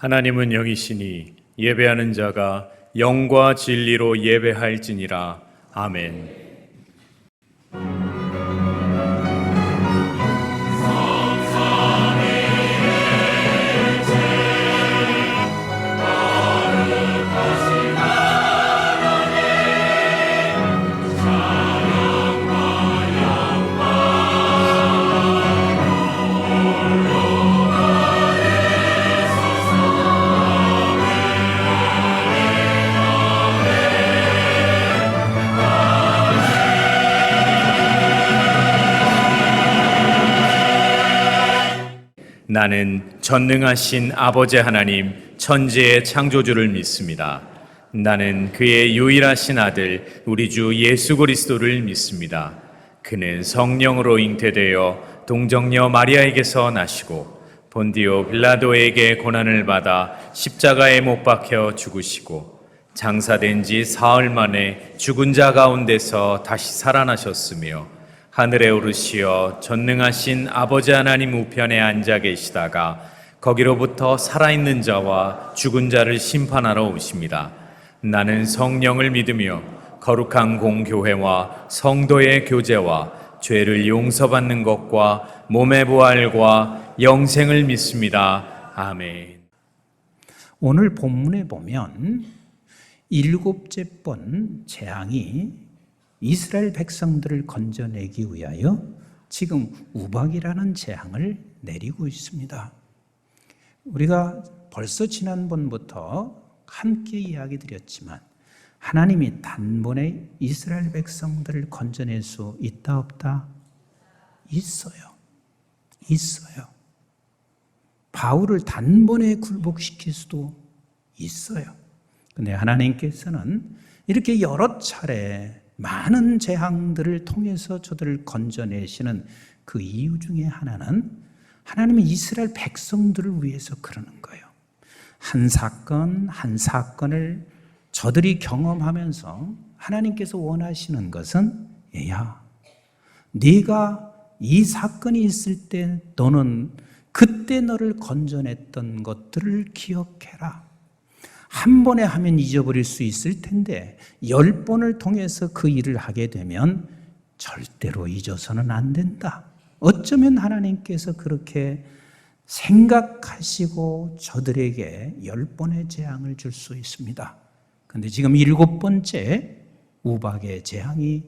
하나님은 영이시니 예배하는 자가 영과 진리로 예배할지니라. 아멘. 나는 전능하신 아버지 하나님, 천지의 창조주를 믿습니다. 나는 그의 유일하신 아들, 우리 주 예수 그리스도를 믿습니다. 그는 성령으로 잉태되어 동정녀 마리아에게서 나시고 본디오 빌라도에게 고난을 받아 십자가에 못 박혀 죽으시고 장사된 지 사흘 만에 죽은 자 가운데서 다시 살아나셨으며 하늘에 오르시어 전능하신 아버지 하나님 우편에 앉아 계시다가 거기로부터 살아있는 자와 죽은 자를 심판하러 오십니다. 나는 성령을 믿으며 거룩한 공교회와 성도의 교제와 죄를 용서받는 것과 몸의 부활과 영생을 믿습니다. 아멘. 오늘 본문에 보면 일곱째 번 재앙이 이스라엘 백성들을 건져내기 위하여 지금 우박이라는 재앙을 내리고 있습니다. 우리가 벌써 지난번부터 함께 이야기 드렸지만 하나님이 단번에 이스라엘 백성들을 건져낼 수 있다 없다? 있어요. 있어요. 바울을 단번에 굴복시킬 수도 있어요. 근데 하나님께서는 이렇게 여러 차례 많은 재앙들을 통해서 저들을 건져내시는 그 이유 중에 하나는 하나님이 이스라엘 백성들을 위해서 그러는 거예요. 한 사건 한 사건을 저들이 경험하면서 하나님께서 원하시는 것은 얘야, 네가 이 사건이 있을 때 너는 그때 너를 건져냈던 것들을 기억해라. 한 번에 하면 잊어버릴 수 있을 텐데 10번을 통해서 그 일을 하게 되면 절대로 잊어서는 안 된다. 어쩌면 하나님께서 그렇게 생각하시고 저들에게 10번의 재앙을 줄 수 있습니다. 그런데 지금 7번째 우박의 재앙이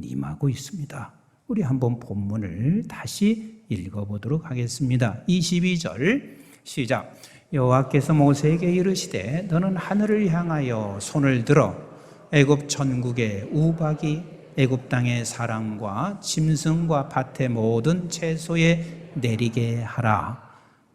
임하고 있습니다. 우리 한번 본문을 다시 읽어보도록 하겠습니다. 22절 시작. 여호와께서 모세에게 이르시되 너는 하늘을 향하여 손을 들어 애굽 전국의 우박이 애굽 땅의 사람과 짐승과 밭의 모든 채소에 내리게 하라.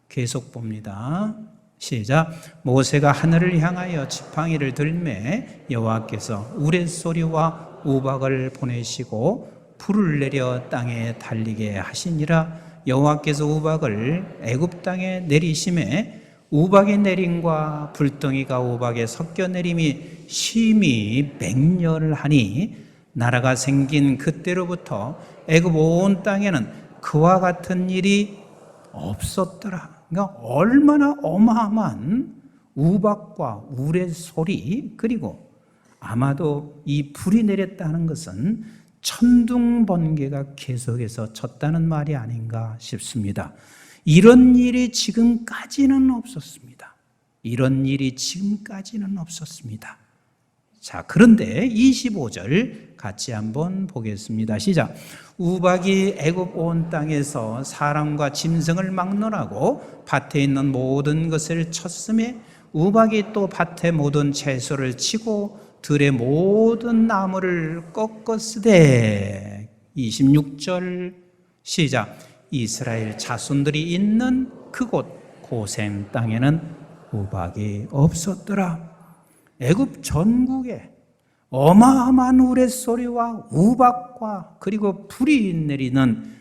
계속 봅니다. 시작. 모세가 하늘을 향하여 지팡이를 들매 여호와께서 우레소리와 우박을 보내시고 불을 내려 땅에 달리게 하시니라. 여호와께서 우박을 애굽 땅에 내리심에 우박의 내림과 불덩이가 우박에 섞여 내림이 심히 맹렬을 하니 나라가 생긴 그때로부터 애굽 온 땅에는 그와 같은 일이 없었더라. 그러니까 얼마나 어마어마한 우박과 우레 소리, 그리고 아마도 이 불이 내렸다는 것은 천둥 번개가 계속해서 쳤다는 말이 아닌가 싶습니다. 이런 일이 지금까지는 없었습니다. 이런 일이 지금까지는 없었습니다. 자, 그런데 25절 같이 한번 보겠습니다. 시작. 우박이 애굽 온 땅에서 사람과 짐승을 막론하고 밭에 있는 모든 것을 쳤음에 우박이 또 밭의 모든 채소를 치고 들의 모든 나무를 꺾었으되. 26절 시작. 이스라엘 자손들이 있는 그곳 고센 땅에는 우박이 없었더라. 애굽 전국에 어마어마한 우레소리와 우박과 그리고 불이 내리는,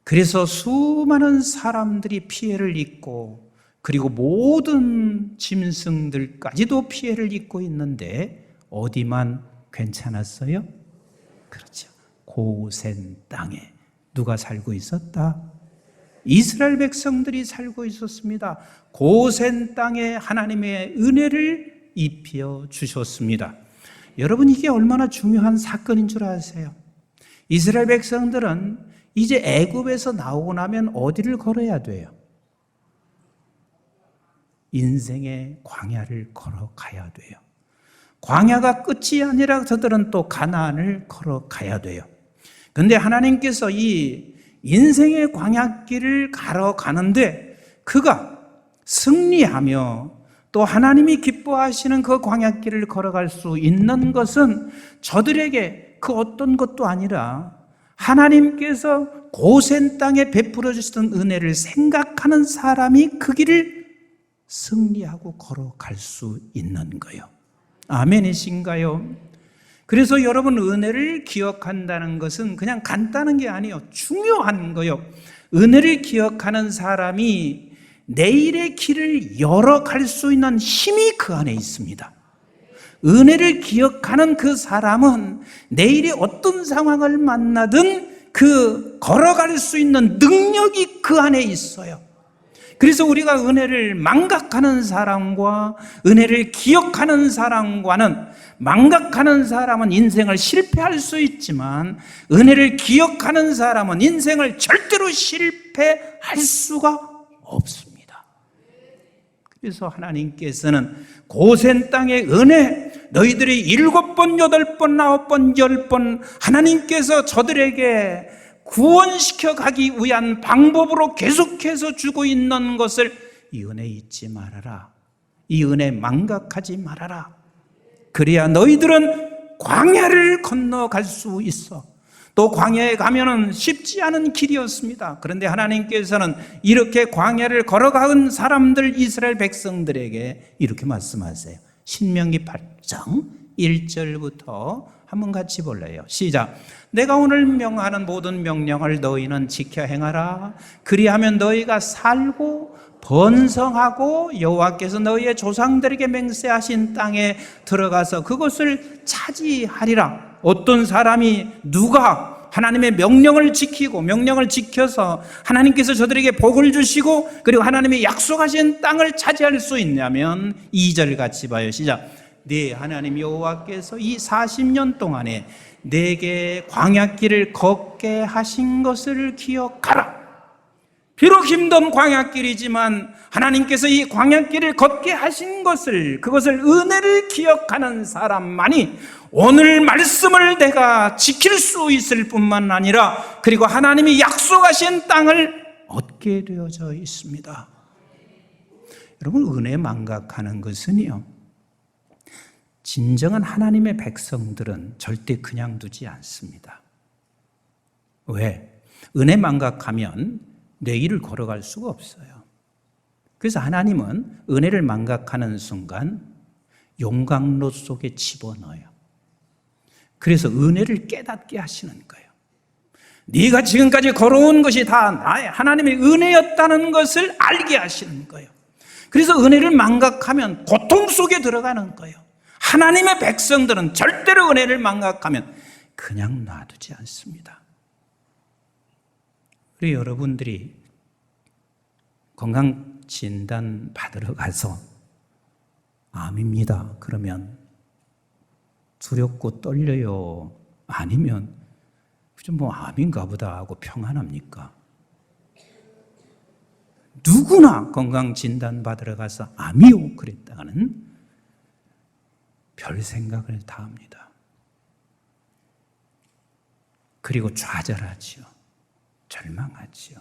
그래서 수많은 사람들이 피해를 입고 그리고 모든 짐승들까지도 피해를 입고 있는데 어디만 괜찮았어요? 그렇죠. 고센 땅에 누가 살고 있었다? 이스라엘 백성들이 살고 있었습니다. 고센 땅에 하나님의 은혜를 입혀 주셨습니다. 여러분, 이게 얼마나 중요한 사건인 줄 아세요? 이스라엘 백성들은 이제 애굽에서 나오고 나면 어디를 걸어야 돼요? 인생의 광야를 걸어가야 돼요. 광야가 끝이 아니라 저들은 또 가나안을 걸어가야 돼요. 그런데 하나님께서 이 인생의 광야길을 걸어가는데 그가 승리하며 또 하나님이 기뻐하시는 그 광야길을 걸어갈 수 있는 것은 저들에게 그 어떤 것도 아니라 하나님께서 고센 땅에 베풀어 주시던 은혜를 생각하는 사람이 그 길을 승리하고 걸어갈 수 있는 거예요. 아멘이신가요? 그래서 여러분, 은혜를 기억한다는 것은 그냥 간단한 게 아니에요. 중요한 거예요. 은혜를 기억하는 사람이 내일의 길을 열어갈 수 있는 힘이 그 안에 있습니다. 은혜를 기억하는 그 사람은 내일이 어떤 상황을 만나든 그 걸어갈 수 있는 능력이 그 안에 있어요. 그래서 우리가 은혜를 망각하는 사람과 은혜를 기억하는 사람과는, 망각하는 사람은 인생을 실패할 수 있지만 은혜를 기억하는 사람은 인생을 절대로 실패할 수가 없습니다. 그래서 하나님께서는 고센 땅의 은혜, 너희들이 7번, 8번, 9번, 10번 하나님께서 저들에게 구원시켜 가기 위한 방법으로 계속해서 주고 있는 것을, 이 은혜 잊지 말아라, 이 은혜 망각하지 말아라. 그래야 너희들은 광야를 건너갈 수 있어. 또 광야에 가면은 쉽지 않은 길이었습니다. 그런데 하나님께서는 이렇게 광야를 걸어간 사람들, 이스라엘 백성들에게 이렇게 말씀하세요. 신명기 8장 1절부터 한번 같이 볼래요. 시작. 내가 오늘 명하는 모든 명령을 너희는 지켜 행하라. 그리하면 너희가 살고 번성하고 여호와께서 너희의 조상들에게 맹세하신 땅에 들어가서 그것을 차지하리라. 어떤 사람이, 누가 하나님의 명령을 지키고 명령을 지켜서 하나님께서 저들에게 복을 주시고 그리고 하나님의 약속하신 땅을 차지할 수 있냐면 2절 같이 봐요. 시작. 네 하나님 여호와께서 이 40년 동안에 내게 광야길을 걷게 하신 것을 기억하라. 비록 힘든 광야길이지만 하나님께서 이 광야길을 걷게 하신 것을, 그것을 은혜를 기억하는 사람만이 오늘 말씀을 내가 지킬 수 있을 뿐만 아니라 그리고 하나님이 약속하신 땅을 얻게 되어져 있습니다. 여러분, 은혜 망각하는 것은요, 진정한 하나님의 백성들은 절대 그냥 두지 않습니다. 왜? 은혜 망각하면 내일을 걸어갈 수가 없어요. 그래서 하나님은 은혜를 망각하는 순간 용광로 속에 집어넣어요. 그래서 은혜를 깨닫게 하시는 거예요. 네가 지금까지 걸어온 것이 다 나의 하나님의 은혜였다는 것을 알게 하시는 거예요. 그래서 은혜를 망각하면 고통 속에 들어가는 거예요. 하나님의 백성들은 절대로 은혜를 망각하면 그냥 놔두지 않습니다. 우리 여러분들이 건강진단 받으러 가서 암입니다 그러면 두렵고 떨려요? 아니면 좀 암인가 보다 하고 평안합니까? 누구나 건강진단 받으러 가서 암이요 그랬다가는 별 생각을 다 합니다. 그리고 좌절하지요. 절망하지요.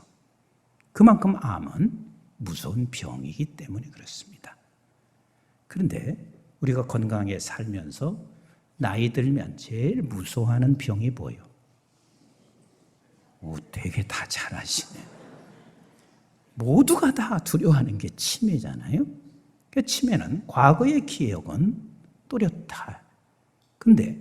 그만큼 암은 무서운 병이기 때문에 그렇습니다. 그런데 우리가 건강하게 살면서 나이 들면 제일 무서워하는 병이 뭐예요? 되게 다 잘 아시네. 모두가 다 두려워하는 게 치매잖아요. 그 치매는 과거의 기억은 또렷하. 근데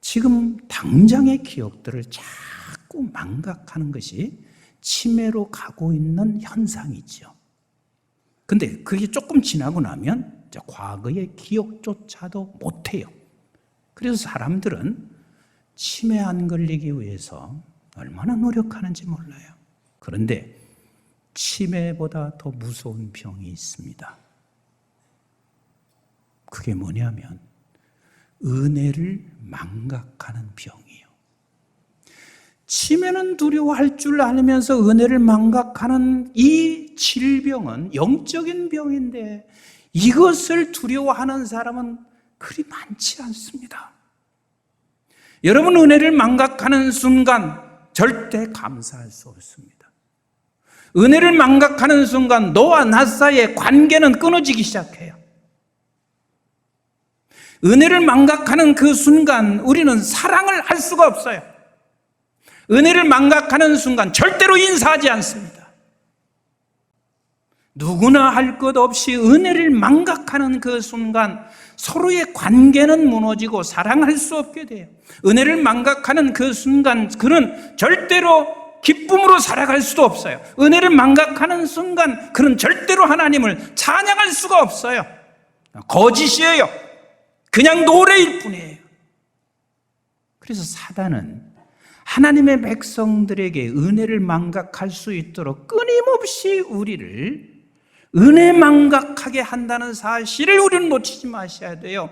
지금 당장의 기억들을 자꾸 망각하는 것이 치매로 가고 있는 현상이죠. 근데 그게 조금 지나고 나면 과거의 기억조차도 못해요. 그래서 사람들은 치매 안 걸리기 위해서 얼마나 노력하는지 몰라요. 그런데 치매보다 더 무서운 병이 있습니다. 그게 뭐냐면 은혜를 망각하는 병이에요. 치매는 두려워할 줄 알면서 은혜를 망각하는 이 질병은 영적인 병인데 이것을 두려워하는 사람은 그리 많지 않습니다. 여러분, 은혜를 망각하는 순간 절대 감사할 수 없습니다. 은혜를 망각하는 순간 너와 나 사이의 관계는 끊어지기 시작해요. 은혜를 망각하는 그 순간 우리는 사랑을 할 수가 없어요. 은혜를 망각하는 순간 절대로 인사하지 않습니다. 누구나 할 것 없이 은혜를 망각하는 그 순간 서로의 관계는 무너지고 사랑할 수 없게 돼요. 은혜를 망각하는 그 순간 그는 절대로 기쁨으로 살아갈 수도 없어요. 은혜를 망각하는 순간 그는 절대로 하나님을 찬양할 수가 없어요. 거짓이에요. 그냥 노래일 뿐이에요. 그래서 사단은 하나님의 백성들에게 은혜를 망각할 수 있도록 끊임없이 우리를 은혜 망각하게 한다는 사실을 우리는 놓치지 마셔야 돼요.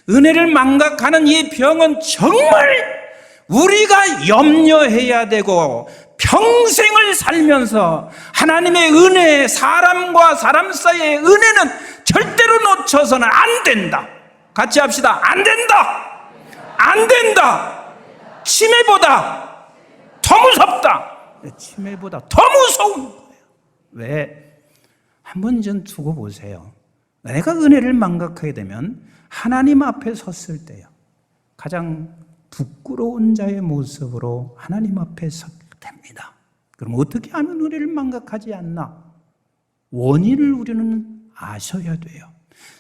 은혜를 망각하는 이 병은 정말 우리가 염려해야 되고 평생을 살면서 하나님의 은혜, 사람과 사람 사이의 은혜는 절대로 놓쳐서는 안 된다. 같이 합시다. 안 된다. 안 된다. 치매보다 더 무섭다. 치매보다 더 무서운 거예요. 왜? 한번 좀 두고 보세요. 내가 은혜를 망각하게 되면 하나님 앞에 섰을 때요, 가장 부끄러운 자의 모습으로 하나님 앞에 서게 됩니다. 그럼 어떻게 하면 은혜를 망각하지 않나? 원인을 우리는 아셔야 돼요.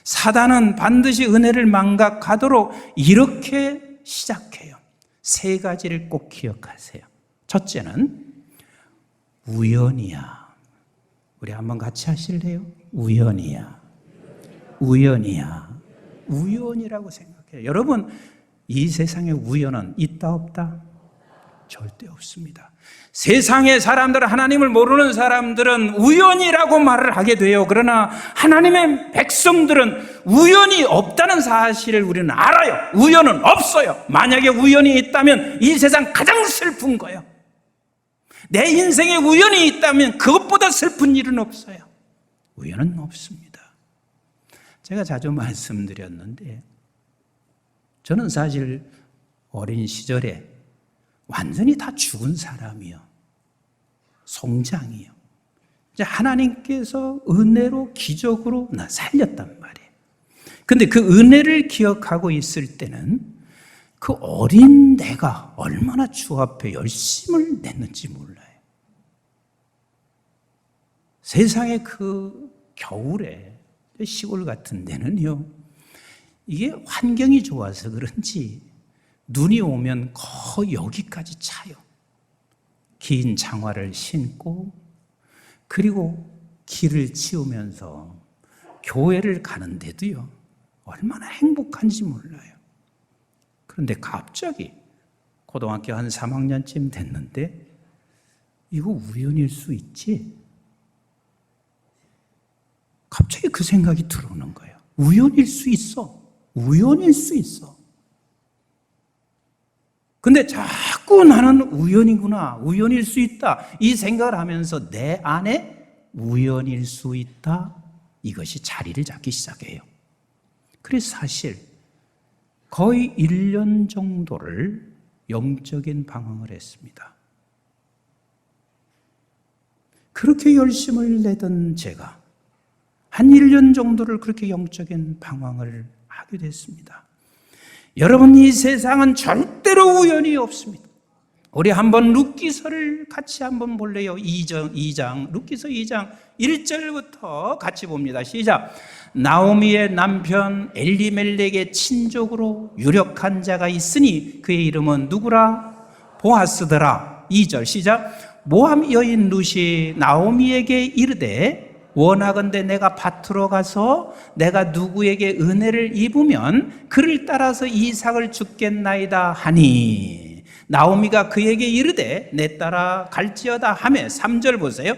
사단은 반드시 은혜를 망각하도록 이렇게 시작해요. 세 가지를 꼭 기억하세요. 첫째는 우연이야. 우리 한번 같이 하실래요? 우연이야. 우연이야. 우연이라고 생각해요. 여러분, 이 세상에 우연은 있다 없다? 절대 없습니다. 세상의 사람들, 하나님을 모르는 사람들은 우연이라고 말을 하게 돼요. 그러나 하나님의 백성들은 우연이 없다는 사실을 우리는 알아요. 우연은 없어요. 만약에 우연이 있다면 이 세상 가장 슬픈 거예요. 내 인생에 우연이 있다면 그것보다 슬픈 일은 없어요. 우연은 없습니다. 제가 자주 말씀드렸는데 저는 사실 어린 시절에 완전히 다 죽은 사람이요, 송장이요. 이제 하나님께서 은혜로 기적으로 나 살렸단 말이에요. 근데 그 은혜를 기억하고 있을 때는 그 어린 내가 얼마나 주 앞에 열심을 냈는지 몰라요. 세상의 그 겨울에 시골 같은 데는요, 이게 환경이 좋아서 그런지 눈이 오면 거의 여기까지 차요. 긴 장화를 신고 그리고 길을 치우면서 교회를 가는데도요, 얼마나 행복한지 몰라요. 그런데 갑자기 고등학교 한 3학년쯤 됐는데 이거 우연일 수 있지? 갑자기 그 생각이 들어오는 거예요. 우연일 수 있어. 우연일 수 있어. 근데 자꾸 나는 우연이구나, 우연일 수 있다, 이 생각을 하면서 내 안에 우연일 수 있다, 이것이 자리를 잡기 시작해요. 그래서 사실 거의 1년 정도를 영적인 방황을 했습니다. 그렇게 열심을 내던 제가 한 1년 정도를 그렇게 영적인 방황을 하게 됐습니다. 여러분, 이 세상은 절대로 우연이 없습니다. 우리 한번 룻기서를 같이 한번 볼래요? 2장, 룻기서 2장 1절부터 같이 봅니다. 시작. 나오미의 남편 엘리멜렉의 친족으로 유력한 자가 있으니 그의 이름은 누구라? 보아스더라. 2절 시작. 모함 여인 룻이 나오미에게 이르되 원하건대 내가 밭으로 가서 내가 누구에게 은혜를 입으면 그를 따라서 이삭을 주겠나이다 하니 나오미가 그에게 이르되 내 따라 갈지어다 하매 3절 보세요.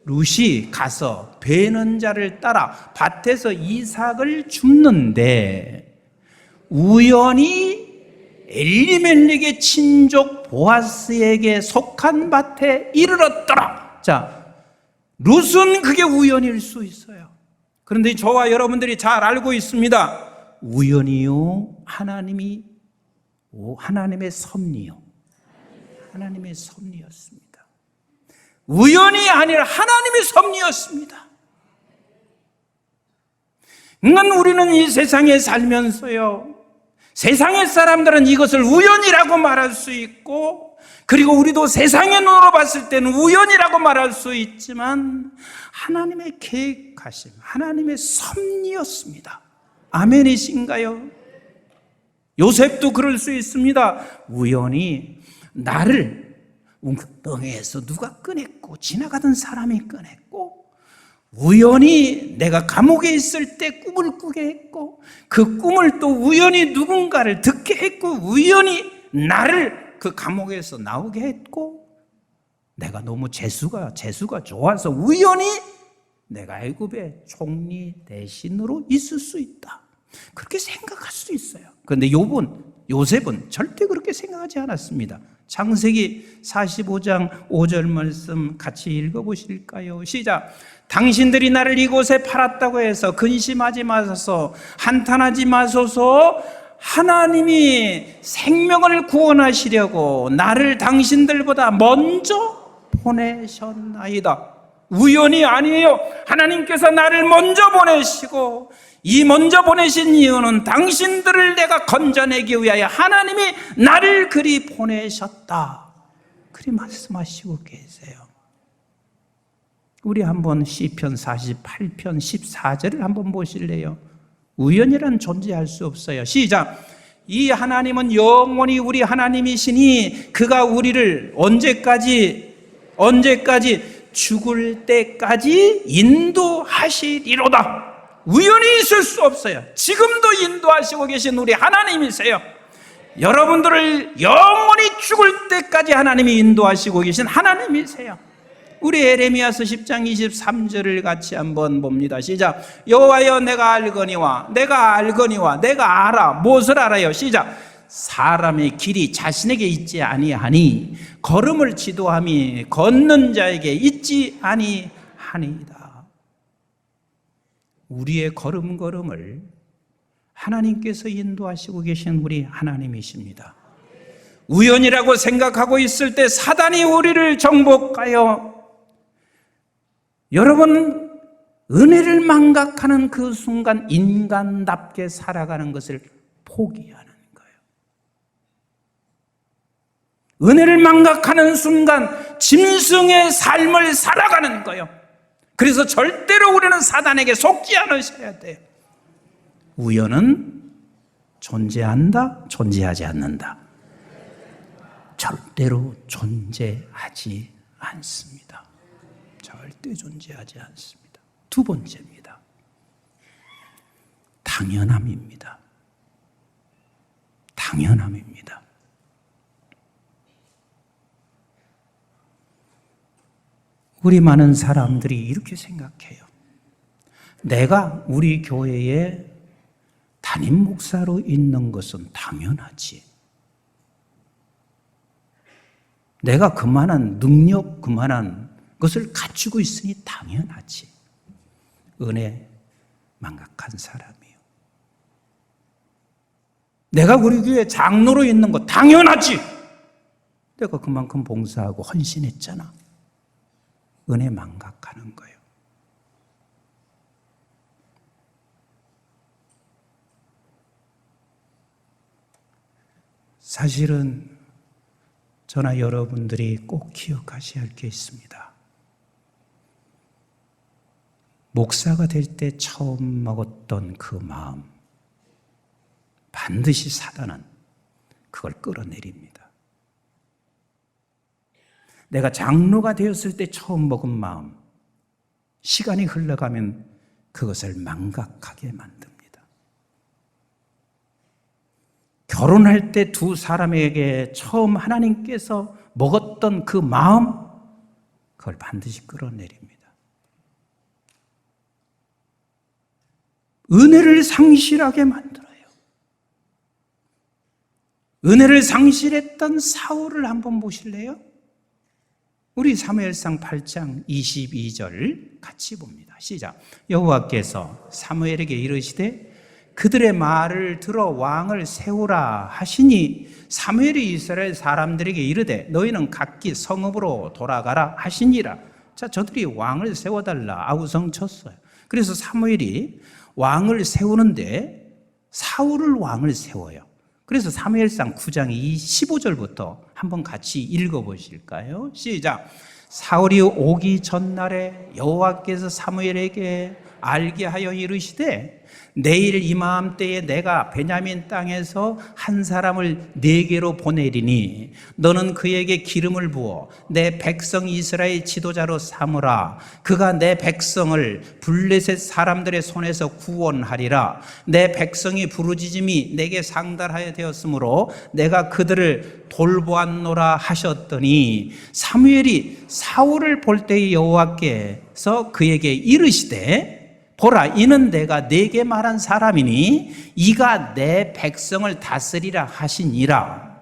룻이 가서 베는 자를 따라 밭에서 이삭을 줍는데 우연히 엘리멜렉의 친족 보아스에게 속한 밭에 이르렀더라. 자, 룻은 그게 우연일 수 있어요. 그런데 저와 여러분들이 잘 알고 있습니다. 우연이요, 하나님의 섭리요. 하나님의 섭리였습니다. 우연이 아니라 하나님의 섭리였습니다. 그러니까 우리는 이 세상에 살면서요, 세상의 사람들은 이것을 우연이라고 말할 수 있고, 그리고 우리도 세상의 눈으로 봤을 때는 우연이라고 말할 수 있지만 하나님의 계획하심, 하나님의 섭리였습니다. 아멘이신가요? 요셉도 그럴 수 있습니다. 우연히 나를 웅덩이에서 누가 꺼냈고, 지나가던 사람이 꺼냈고, 우연히 내가 감옥에 있을 때 꿈을 꾸게 했고, 그 꿈을 또 우연히 누군가를 듣게 했고, 우연히 나를 그 감옥에서 나오게 했고, 내가 너무 재수가 좋아서 우연히 내가 애굽의 총리 대신으로 있을 수 있다. 그렇게 생각할 수 있어요. 그런데 요셉은 절대 그렇게 생각하지 않았습니다. 창세기 45장 5절 말씀 같이 읽어보실까요? 시작. 당신들이 나를 이곳에 팔았다고 해서 근심하지 마소서, 한탄하지 마소서. 하나님이 생명을 구원하시려고 나를 당신들보다 먼저 보내셨나이다. 우연이 아니에요. 하나님께서 나를 먼저 보내시고, 이 먼저 보내신 이유는 당신들을 내가 건져내기 위하여 하나님이 나를 그리 보내셨다. 그리 말씀하시고 계세요. 우리 한번 시편 48편 14절을 한번 보실래요? 우연이란 존재할 수 없어요. 시작. 이 하나님은 영원히 우리 하나님이시니 그가 우리를 언제까지 죽을 때까지 인도하시리로다. 우연히 있을 수 없어요. 지금도 인도하시고 계신 우리 하나님이세요. 여러분들을 영원히 죽을 때까지 하나님이 인도하시고 계신 하나님이세요. 우리 에레미야서 10장 23절을 같이 한번 봅니다. 시작. 여호와여 내가 알거니와 내가 알아. 무엇을 알아요? 시작. 사람의 길이 자신에게 있지 아니하니 걸음을 지도함이 걷는 자에게 있지 아니하니이다. 우리의 걸음을 하나님께서 인도하시고 계신 우리 하나님이십니다. 우연이라고 생각하고 있을 때 사단이 우리를 정복하여 여러분 은혜를 망각하는 그 순간 인간답게 살아가는 것을 포기하는 거예요. 은혜를 망각하는 순간 짐승의 삶을 살아가는 거예요. 그래서 절대로 우리는 사단에게 속지 않으셔야 돼요. 우연은 존재한다, 존재하지 않는다. 절대로 존재하지 않습니다. 절대 존재하지 않습니다. 두 번째입니다. 당연함입니다. 당연함입니다. 우리 많은 사람들이 이렇게 생각해요. 내가 우리 교회에 담임 목사로 있는 것은 당연하지. 내가 그만한 능력, 그만한 것을 갖추고 있으니 당연하지. 은혜 망각한 사람이요. 내가 우리 교회 장로로 있는 거 당연하지. 내가 그만큼 봉사하고 헌신했잖아. 은혜 망각하는 거예요. 사실은 저나 여러분들이 꼭 기억하셔야 할 게 있습니다. 목사가 될 때 처음 먹었던 그 마음, 반드시 사단은 그걸 끌어내립니다. 내가 장로가 되었을 때 처음 먹은 마음, 시간이 흘러가면 그것을 망각하게 만듭니다. 결혼할 때 두 사람에게 처음 하나님께서 먹었던 그 마음, 그걸 반드시 끌어내립니다. 은혜를 상실하게 만들어요. 은혜를 상실했던 사울을 한번 보실래요? 우리 사무엘상 8장 22절 같이 봅니다. 시작. 여호와께서 사무엘에게 이르시되 그들의 말을 들어 왕을 세우라 하시니 사무엘이 이스라엘 사람들에게 이르되 너희는 각기 성읍으로 돌아가라 하시니라. 자, 저들이 왕을 세워달라 아우성 쳤어요. 그래서 사무엘이 왕을 세우는데 사울을 왕을 세워요. 그래서 사무엘상 9장 15절부터 한번 같이 읽어보실까요? 시작. 사울이 오기 전날에 여호와께서 사무엘에게 알게 하여 이르시되 내일 이맘때에 내가 베냐민 땅에서 한 사람을 네게로 보내리니 너는 그에게 기름을 부어 내 백성 이스라엘 지도자로 삼으라. 그가 내 백성을 블레셋 사람들의 손에서 구원하리라. 내 백성이 부르짖음이 내게 상달하여 되었으므로 내가 그들을 돌보았노라 하셨더니 사무엘이 사울을 볼 때에 여호와께서 그에게 이르시되 보라, 이는 내가 네게 말한 사람이니 이가 내 백성을 다스리라 하시니라.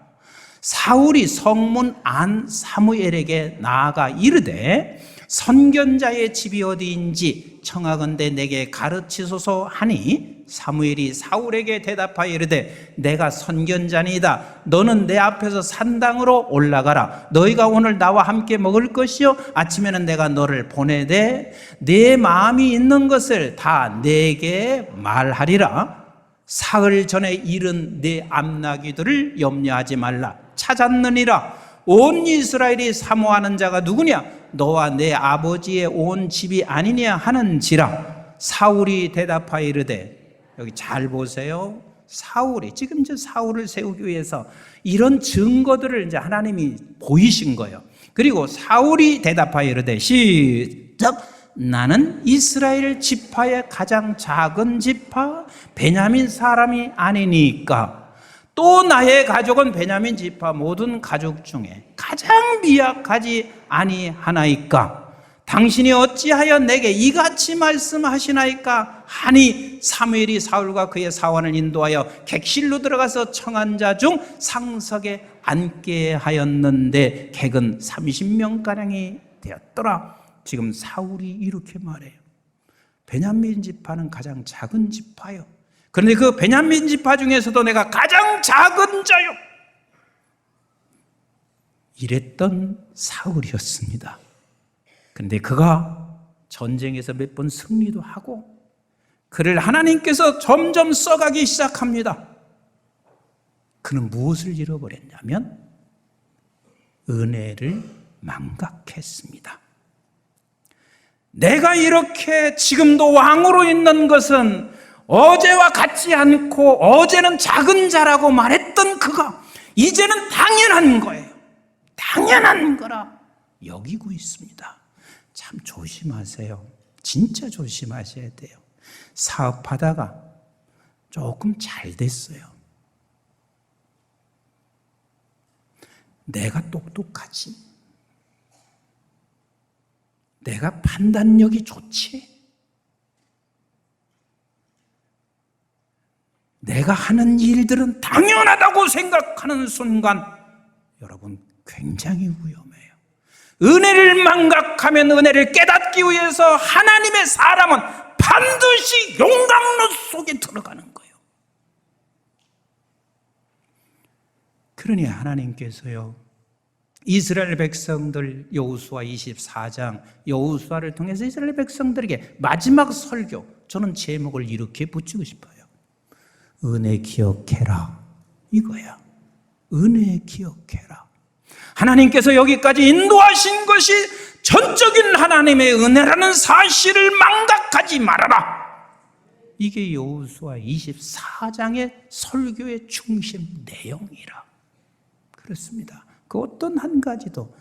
사울이 성문 안 사무엘에게 나아가 이르되 선견자의 집이 어디인지 청하건대 내게 가르치소서 하니 사무엘이 사울에게 대답하여 이르되 내가 선견자니이다. 너는 내 앞에서 산당으로 올라가라. 너희가 오늘 나와 함께 먹을 것이요 아침에는 내가 너를 보내되 내 마음이 있는 것을 다 내게 말하리라. 사흘 전에 잃은 내 암나귀들을 염려하지 말라. 찾았느니라. 온 이스라엘이 사모하는 자가 누구냐? 너와 내 아버지의 온 집이 아니냐 하는지라. 사울이 대답하여 이르되, 여기 잘 보세요. 사울이 지금 이제 사울을 세우기 위해서 이런 증거들을 이제 하나님이 보이신 거예요. 그리고 사울이 대답하여 이르되 시작. 나는 이스라엘 지파의 가장 작은 지파 베냐민 사람이 아니니까 또 나의 가족은 베냐민 지파 모든 가족 중에 가장 미약하지 아니하나이까 당신이 어찌하여 내게 이같이 말씀하시나이까 하니 사무엘이 사울과 그의 사원을 인도하여 객실로 들어가서 청한 자 중 상석에 앉게 하였는데 객은 30명가량이 되었더라. 지금 사울이 이렇게 말해요. 베냐민 지파는 가장 작은 지파요. 그런데 그 베냐민 지파 중에서도 내가 가장 작은 자요. 이랬던 사울이었습니다. 그런데 그가 전쟁에서 몇 번 승리도 하고 그를 하나님께서 점점 써가기 시작합니다. 그는 무엇을 잃어버렸냐면 은혜를 망각했습니다. 내가 이렇게 지금도 왕으로 있는 것은 어제와 같지 않고 어제는 작은 자라고 말했던 그가 이제는 당연한 거예요. 당연한 거라 여기고 있습니다. 참 조심하세요. 진짜 조심하셔야 돼요. 사업하다가 조금 잘 됐어요. 내가 똑똑하지. 내가 판단력이 좋지. 내가 하는 일들은 당연하다고 생각하는 순간 여러분 굉장히 위험해요. 은혜를 망각하면 은혜를 깨닫기 위해서 하나님의 사람은 반드시 용광로 속에 들어가는 거예요. 그러니 하나님께서요 이스라엘 백성들 여호수아 24장 여호수아를 통해서 이스라엘 백성들에게 마지막 설교, 저는 제목을 이렇게 붙이고 싶어요. 은혜 기억해라 이거야. 은혜 기억해라. 하나님께서 여기까지 인도하신 것이 전적인 하나님의 은혜라는 사실을 망각하지 말아라. 이게 여호수아 24장의 설교의 중심 내용이라. 그렇습니다. 그 어떤 한 가지도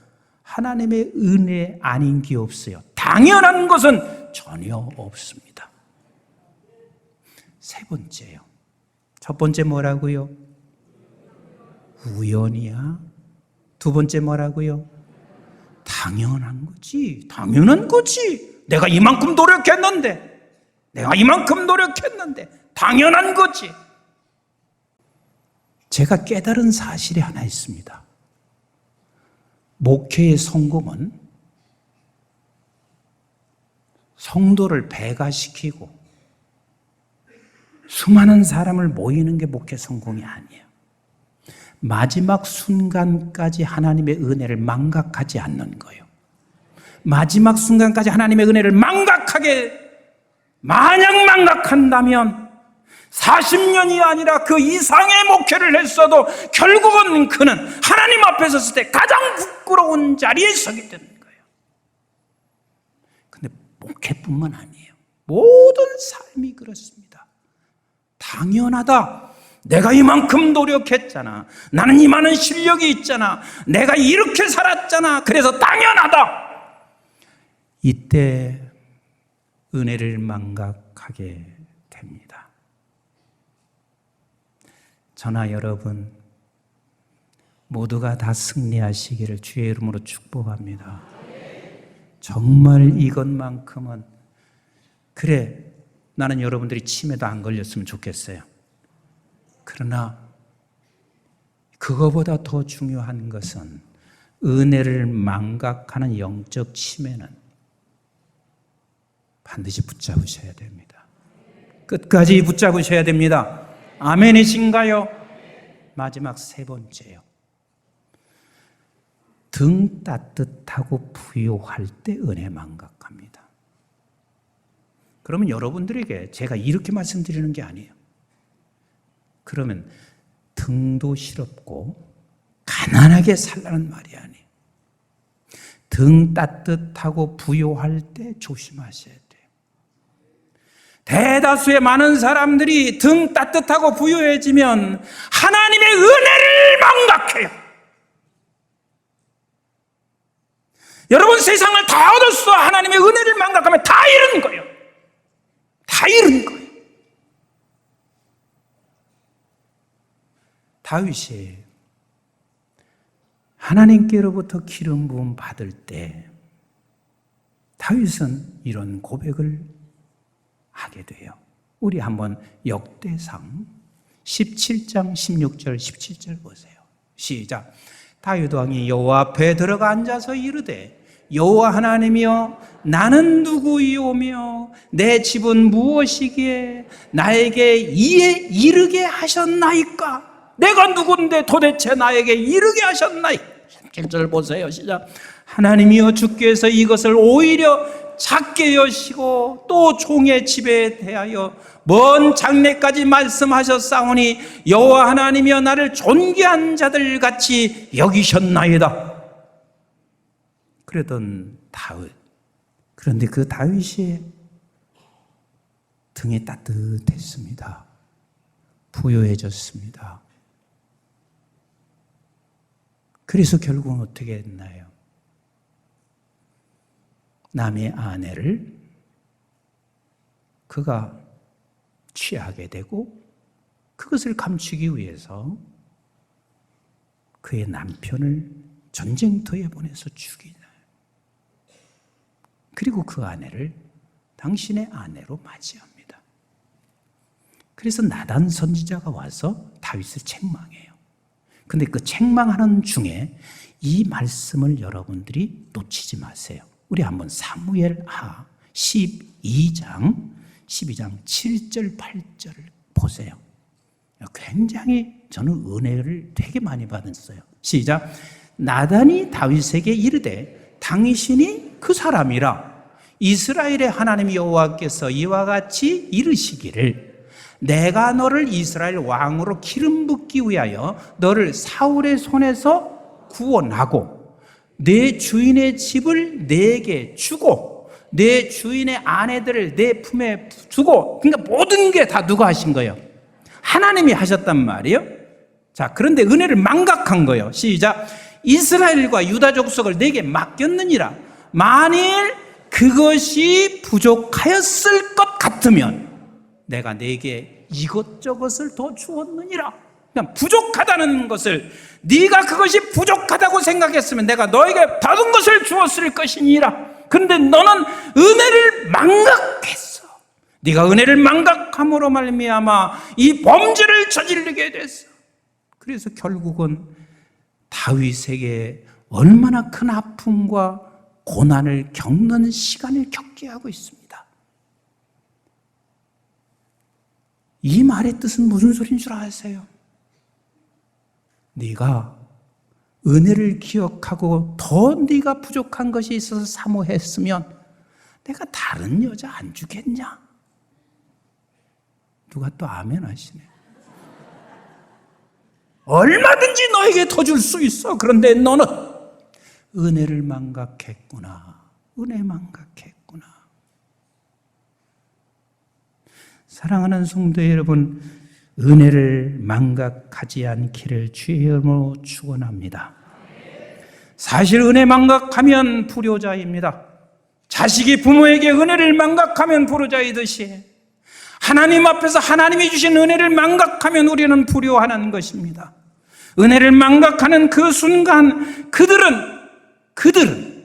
하나님의 은혜 아닌 게 없어요. 당연한 것은 전혀 없습니다. 세 번째요. 첫 번째 뭐라고요? 우연이야. 두 번째 뭐라고요? 당연한 거지. 당연한 거지. 내가 이만큼 노력했는데. 내가 이만큼 노력했는데 당연한 거지. 제가 깨달은 사실이 하나 있습니다. 목회의 성공은 성도를 배가시키고 수많은 사람을 모이는 게 목회 성공이 아니에요. 마지막 순간까지 하나님의 은혜를 망각하지 않는 거예요. 마지막 순간까지 하나님의 은혜를 만약 망각한다면 40년이 아니라 그 이상의 목회를 했어도 결국은 그는 하나님 앞에 섰을 때 가장 부끄러운 자리에 서게 되는 거예요. 근데 목회뿐만 아니에요. 모든 삶이 그렇습니다. 당연하다. 내가 이만큼 노력했잖아. 나는 이만한 실력이 있잖아. 내가 이렇게 살았잖아. 그래서 당연하다. 이때 은혜를 망각하게 됩니다. 저나 여러분 모두가 다 승리하시기를 주의 이름으로 축복합니다. 정말 이것만큼은 그래 나는 여러분들이 치매도 안 걸렸으면 좋겠어요. 그러나 그거보다 더 중요한 것은 은혜를 망각하는 영적 치매는 반드시 붙잡으셔야 됩니다. 끝까지 붙잡으셔야 됩니다. 아멘이신가요? 마지막 세 번째요. 등 따뜻하고 부요할 때 은혜 망각합니다. 그러면 여러분들에게 제가 이렇게 말씀드리는 게 아니에요. 그러면 등도 시렵고 가난하게 살라는 말이 아니에요. 등 따뜻하고 부요할 때 조심하셔야 돼요. 대다수의 많은 사람들이 등 따뜻하고 부유해지면 하나님의 은혜를 망각해요. 여러분 세상을 다 얻었어. 하나님의 은혜를 망각하면 다 잃은 거예요. 다 잃은 거예요. 다윗이 하나님께로부터 기름 부음 받을 때 다윗은 이런 고백을 하게 돼요. 우리 한번 역대상 17장 16절 17절 보세요. 시작. 다윗 왕이 여호와 앞에 들어가 앉아서 이르되 여호와 하나님이여 나는 누구이오며 내 집은 무엇이기에 나에게 이에 이르게 하셨나이까? 내가 누군데 도대체 나에게 이르게 하셨나이까? 17절 보세요. 시작. 하나님이여 주께서 이것을 오히려 작게 여시고 또 종의 집에 대하여 먼 장래까지 말씀하셨사오니 여호와 하나님이여 나를 존귀한 자들 같이 여기셨나이다. 그러던 다윗. 그런데 그 다윗이 등이 따뜻했습니다. 부유해졌습니다. 그래서 결국은 어떻게 했나요? 남의 아내를 그가 취하게 되고 그것을 감추기 위해서 그의 남편을 전쟁터에 보내서 죽이나요. 그리고 그 아내를 당신의 아내로 맞이합니다. 그래서 나단 선지자가 와서 다윗을 책망해요. 근데 그 책망하는 중에 이 말씀을 여러분들이 놓치지 마세요. 우리 한번 사무엘하 12장 7절 8절을 보세요. 굉장히 저는 은혜를 되게 많이 받았어요. 시작. 나단이 다윗에게 이르되 당신이 그 사람이라 이스라엘의 하나님 여호와께서 이와 같이 이르시기를 내가 너를 이스라엘 왕으로 기름 붓기 위하여 너를 사울의 손에서 구원하고 내 주인의 집을 내게 주고 내 주인의 아내들을 내 품에 두고, 그러니까 모든 게 다 누가 하신 거예요? 하나님이 하셨단 말이에요. 자, 그런데 은혜를 망각한 거예요. 시작. 이스라엘과 유다 족속을 내게 맡겼느니라. 만일 그것이 부족하였을 것 같으면 내가 내게 이것저것을 더 주었느니라. 그냥 부족하다는 것을, 네가 그것이 부족하다고 생각했으면 내가 너에게 다른 것을 주었을 것이니라. 그런데 너는 은혜를 망각했어. 네가 은혜를 망각함으로 말미암아 이 범죄를 저지르게 됐어. 그래서 결국은 다윗에게 얼마나 큰 아픔과 고난을 겪는 시간을 겪게 하고 있습니다. 이 말의 뜻은 무슨 소리인 줄 아세요? 네가 은혜를 기억하고 더 네가 부족한 것이 있어서 사모했으면 내가 다른 여자 안 주겠냐? 누가 또 아멘 하시네. 얼마든지 너에게 더 줄 수 있어. 그런데 너는 은혜를 망각했구나. 은혜 망각했구나. 사랑하는 성도 여러분, 은혜를 망각하지 않기를 주의 이름으로 축원합니다. 사실 은혜 망각하면 불효자입니다. 자식이 부모에게 은혜를 망각하면 불효자이듯이 하나님 앞에서 하나님이 주신 은혜를 망각하면 우리는 불효하는 것입니다. 은혜를 망각하는 그 순간 그들은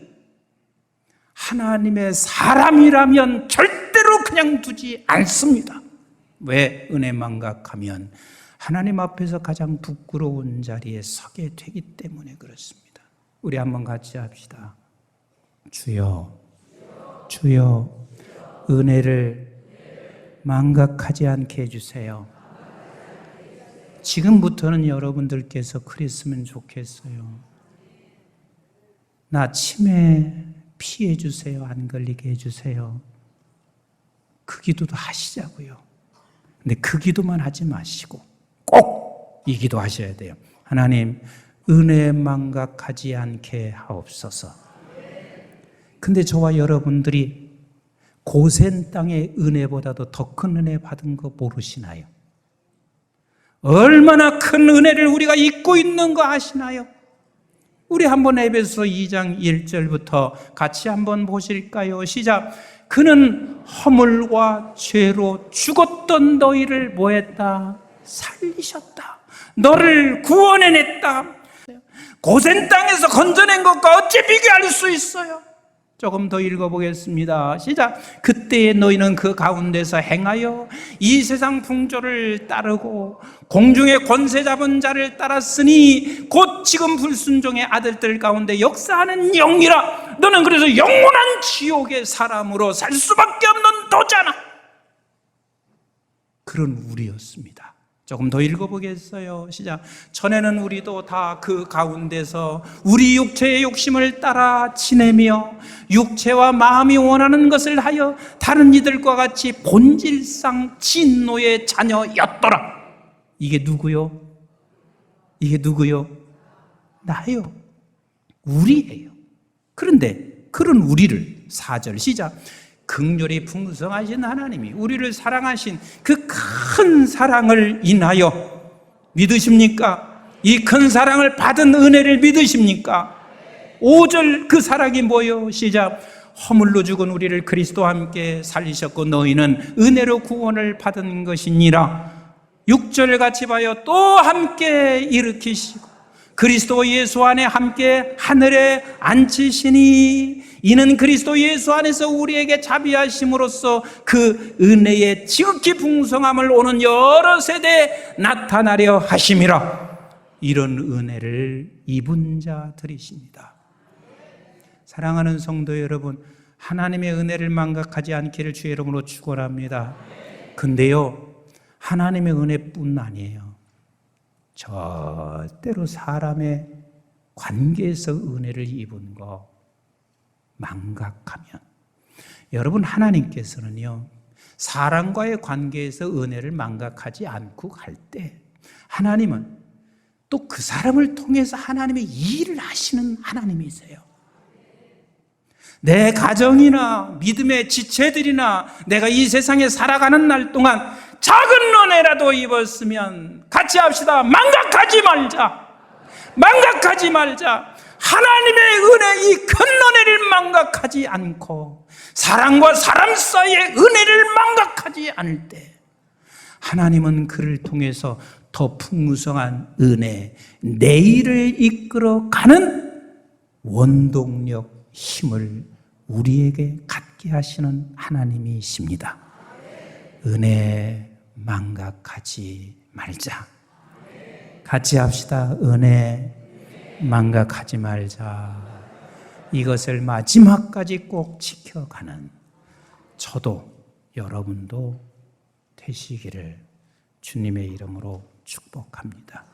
하나님의 사람이라면 절대로 그냥 두지 않습니다. 왜? 은혜 망각하면 하나님 앞에서 가장 부끄러운 자리에 서게 되기 때문에 그렇습니다. 우리 한번 같이 합시다. 주여, 주여, 은혜를 망각하지 않게 해주세요. 지금부터는 여러분들께서 그랬으면 좋겠어요. 나 치매 피해 주세요. 안 걸리게 해주세요. 그 기도도 하시자고요. 근데 그 기도만 하지 마시고 꼭 이 기도 하셔야 돼요. 하나님, 은혜 망각하지 않게 하옵소서. 근데 저와 여러분들이 고센 땅의 은혜보다도 더 큰 은혜 받은 거 모르시나요? 얼마나 큰 은혜를 우리가 잊고 있는 거 아시나요? 우리 한번 에베소 2장 1절부터 같이 한번 보실까요? 시작. 그는 허물과 죄로 죽었던 너희를 뭐했다? 살리셨다. 너를 구원해냈다. 고센 땅에서 건져낸 것과 어찌 비교할 수 있어요? 조금 더 읽어보겠습니다. 시작. 그때에 너희는 그 가운데서 행하여 이 세상 풍조를 따르고 공중의 권세 잡은 자를 따랐으니 곧 지금 불순종의 아들들 가운데 역사하는 영이라. 너는 그래서 영원한 지옥의 사람으로 살 수밖에 없는 도잖아. 그런 우리였습니다. 조금 더 읽어보겠어요. 시작. 전에는 우리도 다 그 가운데서 우리 육체의 욕심을 따라 지내며 육체와 마음이 원하는 것을 하여 다른 이들과 같이 본질상 진노의 자녀였더라. 이게 누구요? 이게 누구요? 나요. 우리예요. 그런데 그런 우리를 4절 시작. 긍휼이 풍성하신 하나님이 우리를 사랑하신 그 큰 사랑을 인하여 믿으십니까? 이 큰 사랑을 받은 은혜를 믿으십니까? 5절 그 사랑이 뭐요? 시작. 허물로 죽은 우리를 그리스도와 함께 살리셨고 너희는 은혜로 구원을 받은 것이니라. 6절 같이 봐요. 또 함께 일으키시고 그리스도 예수 안에 함께 하늘에 앉히시니 이는 그리스도 예수 안에서 우리에게 자비하심으로써 그 은혜의 지극히 풍성함을 오는 여러 세대에 나타나려 하심이라. 이런 은혜를 입은 자들이십니다. 사랑하는 성도 여러분, 하나님의 은혜를 망각하지 않기를 주의 이름으로 축원합니다. 근데요, 하나님의 은혜뿐 아니에요. 절대로 사람의 관계에서 은혜를 입은 거 망각하면, 여러분, 하나님께서는요 사람과의 관계에서 은혜를 망각하지 않고 갈 때 하나님은 또 그 사람을 통해서 하나님의 일을 하시는 하나님이세요. 내 가정이나 믿음의 지체들이나 내가 이 세상에 살아가는 날 동안 작은 은혜라도 입었으면 같이 합시다. 망각하지 말자. 망각하지 말자. 하나님의 은혜, 이 큰 은혜를 망각하지 않고 사람과 사람 사이의 은혜를 망각하지 않을 때 하나님은 그를 통해서 더 풍성한 은혜, 내일을 이끌어가는 원동력, 힘을 우리에게 갖게 하시는 하나님이십니다. 은혜 망각하지 말자. 같이 합시다. 은혜 망각하지 말자. 이것을 마지막까지 꼭 지켜가는 저도 여러분도 되시기를 주님의 이름으로 축복합니다.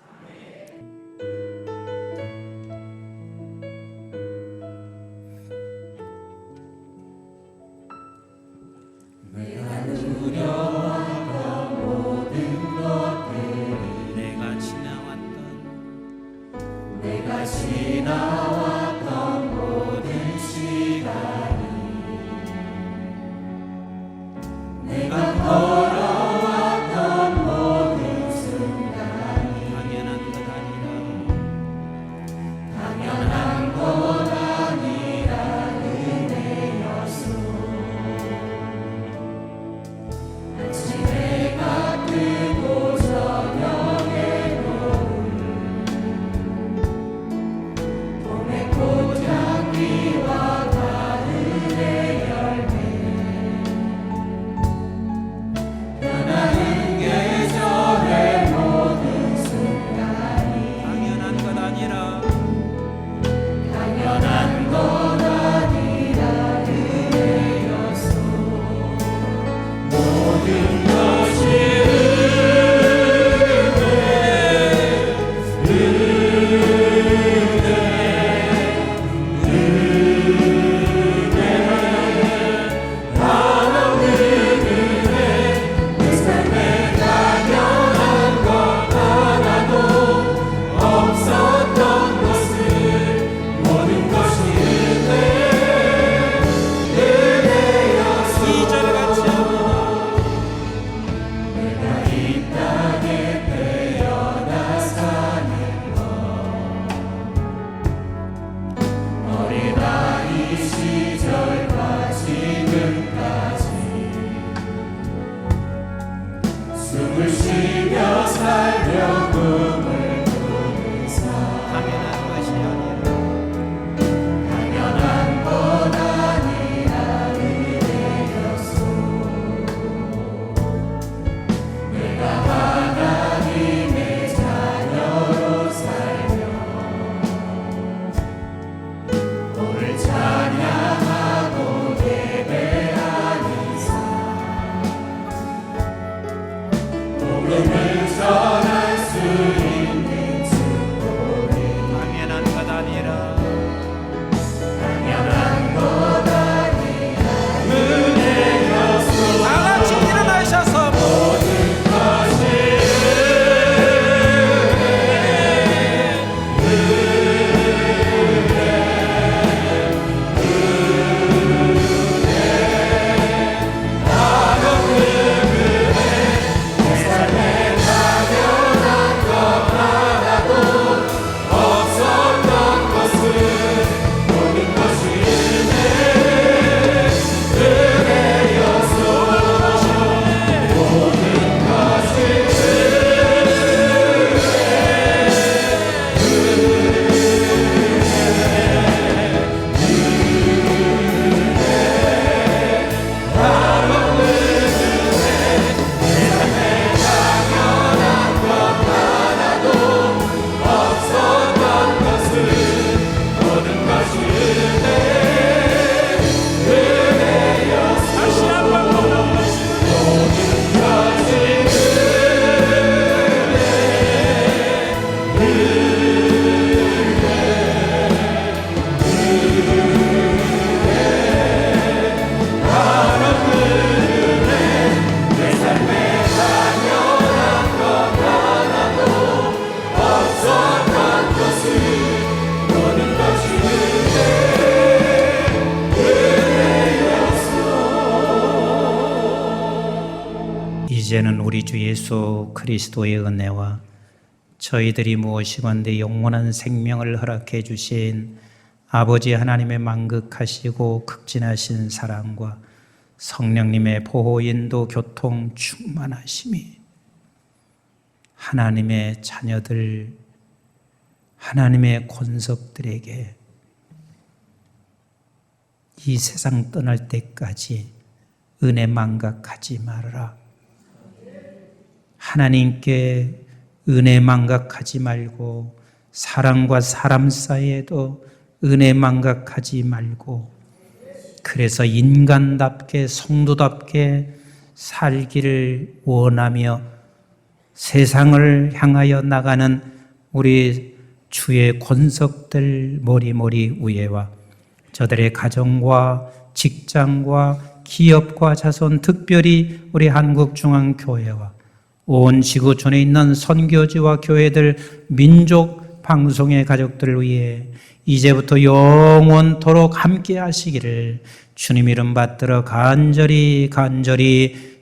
이제는 우리 주 예수 그리스도의 은혜와 저희들이 무엇이건대 영원한 생명을 허락해 주신 아버지 하나님의 만극하시고 극진하신 사랑과 성령님의 보호, 인도, 교통, 충만하심이 하나님의 자녀들, 하나님의 권속들에게 이 세상 떠날 때까지 은혜 망각하지 말아라 하나님께 은혜 망각하지 말고 사람과 사람 사이에도 은혜 망각하지 말고 그래서 인간답게 성도답게 살기를 원하며 세상을 향하여 나가는 우리 주의 권석들 모리모리 우예와 저들의 가정과 직장과 기업과 자손 특별히 우리 한국중앙교회와 온 지구촌에 있는 선교지와 교회들 민족 방송의 가족들을 위해 이제부터 영원토록 함께 하시기를 주님 이름 받들어 간절히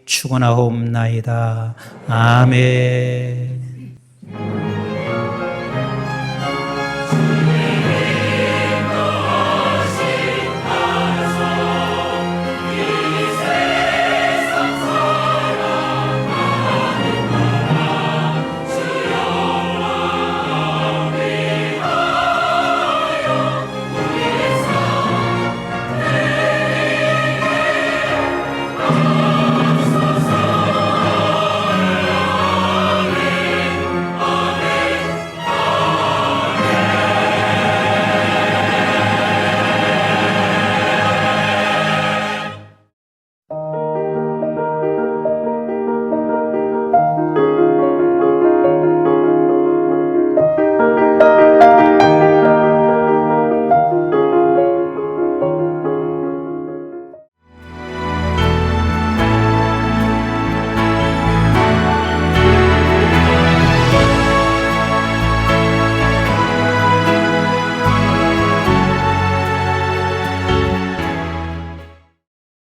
축원하옵나이다. 아멘.